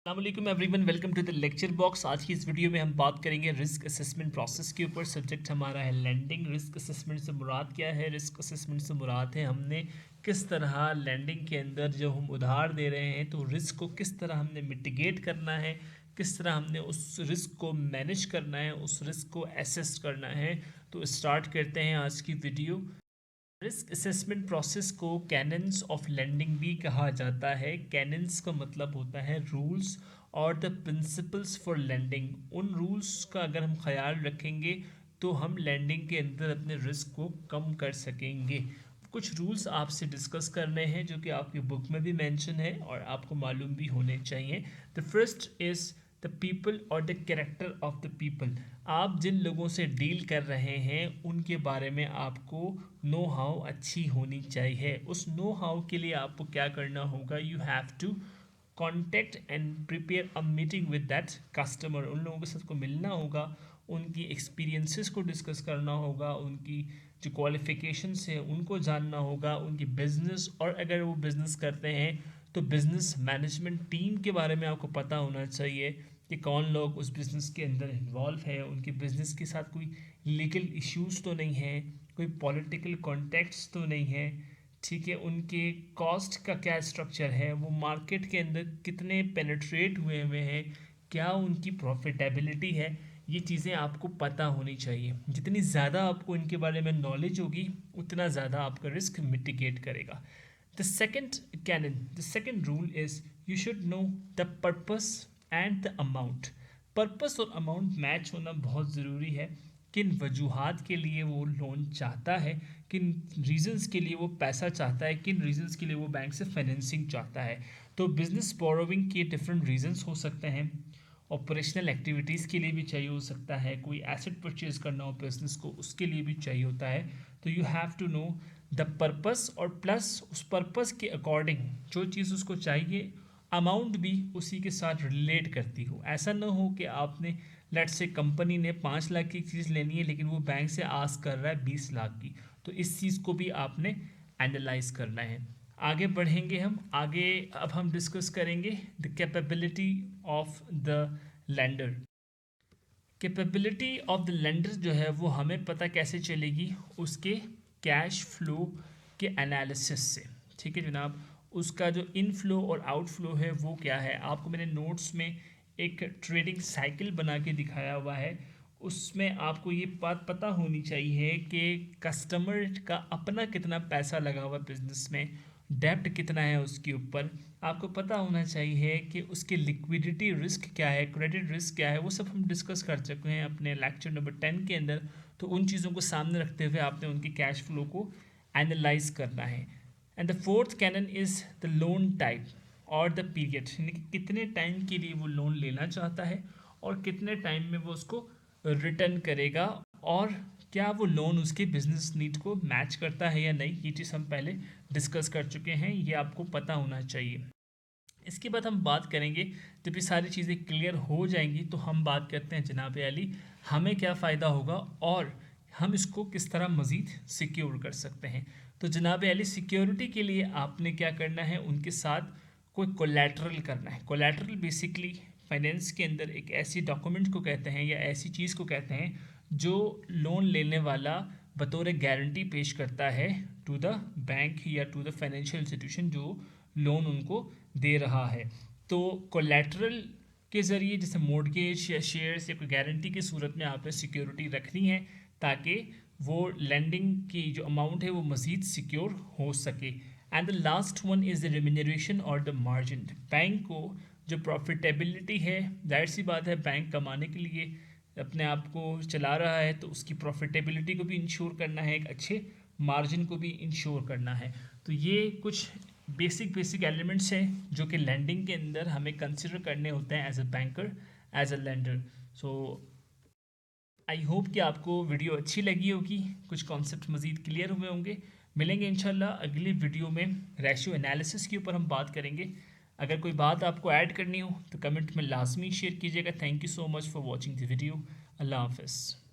अस्सलाम everyone, welcome to the lecture box. आज की इस वीडियो में हम बात करेंगे रिस्क असेसमेंट प्रोसेस के ऊपर। सब्जेक्ट हमारा है लैंडिंग। रिस्क असेसमेंट से मुराद क्या है? रिस्क असेसमेंट से मुराद है हमने किस तरह लैंडिंग के अंदर जब हम उधार दे रहे हैं तो रिस्क को किस तरह हमने मिटिगेट करना है, किस तरह हमने उस रिस्क को मैनेज करना है, उस रिस्क को एसेस करना है। तो स्टार्ट करते हैं आज की वीडियो। रिस्क असेसमेंट प्रोसेस को कैनन्स ऑफ लेंडिंग भी कहा जाता है। कैनन्स का मतलब होता है रूल्स और द प्रिंसिपल्स फॉर लेंडिंग। उन रूल्स का अगर हम ख्याल रखेंगे तो हम लेंडिंग के अंदर अपने रिस्क को कम कर सकेंगे। कुछ रूल्स आपसे डिस्कस करने हैं जो कि आपकी बुक में भी मेंशन है और आपको मालूम भी होने चाहिए। The first is the people और the character of the people. आप जिन लोगों से डील कर रहे हैं उनके बारे में आपको नो हाउ अच्छी होनी चाहिए। उस नो हाउ के लिए आपको क्या करना होगा? You have to contact and prepare a meeting with that customer. उन लोगों के साथ को मिलना होगा, उनकी एक्सपीरियंसेस को डिस्कस करना होगा, उनकी जो क्वालिफिकेशंस हैं उनको जानना होगा, उनकी बिजनेस, और अगर वो बिज़नेस करते हैं तो बिज़नेस मैनेजमेंट टीम के बारे में आपको पता होना चाहिए कि कौन लोग उस बिज़नेस के अंदर इन्वॉल्व है, उनके बिज़नेस के साथ कोई लीगल इश्यूज़ तो नहीं है, कोई पॉलिटिकल कॉन्टेक्ट्स तो नहीं है, ठीक है। उनके कॉस्ट का क्या स्ट्रक्चर है, वो मार्केट के अंदर कितने पेनिट्रेट हुए हैं, क्या उनकी प्रॉफिटेबिलिटी है, ये चीज़ें आपको पता होनी चाहिए। जितनी ज़्यादा आपको इनके बारे में नॉलेज होगी उतना ज़्यादा आपका रिस्क मिटिगेट करेगा। The second rule is you should know the purpose and the amount. Purpose और अमाउंट मैच होना बहुत ज़रूरी है। किन वजूहात के लिए वो लोन चाहता है, किन रीजंस के लिए वो पैसा चाहता है, किन रीजंस के लिए वो बैंक से फाइनेंसिंग चाहता है। तो बिजनेस बोरोविंग के डिफरेंट रीजंस हो सकते हैं। ऑपरेशनल एक्टिविटीज़ के लिए भी चाहिए हो सकता है, कोई एसेट परचेज करना हो बिजनेस को उसके लिए भी चाहिए होता है। तो you have to know the purpose, और प्लस उस पर्पस के अकॉर्डिंग जो चीज़ उसको चाहिए अमाउंट भी उसी के साथ रिलेट करती हो। ऐसा ना हो कि आपने लेट्स से कंपनी ने 5 लाख की चीज़ लेनी है लेकिन वो बैंक से आस्क कर रहा है 20 लाख की। तो इस चीज़ को भी आपने एनालाइज करना है। आगे बढ़ेंगे हम आगे। अब हम डिस्कस करेंगे the capability of the lender. Capability of the lender जो है वो हमें पता कैसे चलेगी? उसके कैश फ्लो के एनालिसिस से। ठीक है जनाब। उसका जो इनफ्लो और आउटफ्लो है वो क्या है, आपको मैंने नोट्स में एक ट्रेडिंग साइकिल बना के दिखाया हुआ है। उसमें आपको ये बात पता होनी चाहिए कि कस्टमर का अपना कितना पैसा लगा हुआ बिजनेस में, डेब्ट कितना है उसके ऊपर। आपको पता होना चाहिए कि उसकी लिक्विडिटी रिस्क क्या है, क्रेडिट रिस्क क्या है। वो सब हम डिस्कस कर चुके हैं अपने लेक्चर नंबर 10 के अंदर। तो उन चीज़ों को सामने रखते हुए आपने उनके कैश फ्लो को एनालाइज करना है। And the fourth canon is the loan type और द पीरियड, यानी कि कितने टाइम के लिए वो लोन लेना चाहता है और कितने टाइम में वो उसको रिटर्न करेगा, और क्या वो लोन उसके बिजनेस नीड को मैच करता है या नहीं। ये चीज़ हम पहले डिस्कस कर चुके हैं, ये आपको पता होना चाहिए। इसके बाद हम बात करेंगे, जब ये सारी चीज़ें क्लियर हो जाएंगी तो हम बात करते हैं जनाब अली हमें क्या फ़ायदा होगा और हम इसको किस तरह मज़ीद सिक्योर कर सकते हैं। तो जनाब अली सिक्योरिटी के लिए आपने क्या करना है, उनके साथ कोई कोलैटरल करना है। कोलैटरल बेसिकली फाइनेंस के अंदर एक ऐसी डॉक्यूमेंट को कहते हैं या ऐसी चीज़ को कहते हैं जो लोन लेने वाला बतौर गारंटी पेश करता है टू द बैंक या टू द फाइनेंशियल इंस्टीट्यूशन जो लोन उनको दे रहा है। तो कोलैटरल के ज़रिए जैसे मोर्गेज या शेयर्स या कोई गारंटी की सूरत में आपने सिक्योरिटी रखनी है ताकि वो लेंडिंग की जो अमाउंट है वो मज़ीद सिक्योर हो सके। And the last one is the remuneration और द मार्जिन। बैंक को जो प्रॉफिटेबिलिटी है, जाहिर सी बात है बैंक कमाने के लिए अपने आप को चला रहा है तो उसकी प्रॉफिटेबिलिटी को भी इंश्योर करना है, एक अच्छे मार्जिन को भी इंश्योर करना है। तो ये कुछ बेसिक एलिमेंट्स हैं जो कि लैंडिंग के अंदर हमें कंसिडर करने होते हैं as a banker, as a lender. So I hope कि आपको वीडियो अच्छी लगी होगी, कुछ कॉन्सेप्ट मज़ीद क्लियर हुए होंगे। मिलेंगे इंशाल्लाह अगली वीडियो में। रेशियो एनालिसिस के ऊपर हम बात करेंगे। अगर कोई बात आपको ऐड करनी हो तो कमेंट में लाजमी शेयर कीजिएगा। Thank you so much for watching the video. अल्लाह हाफ़िज़।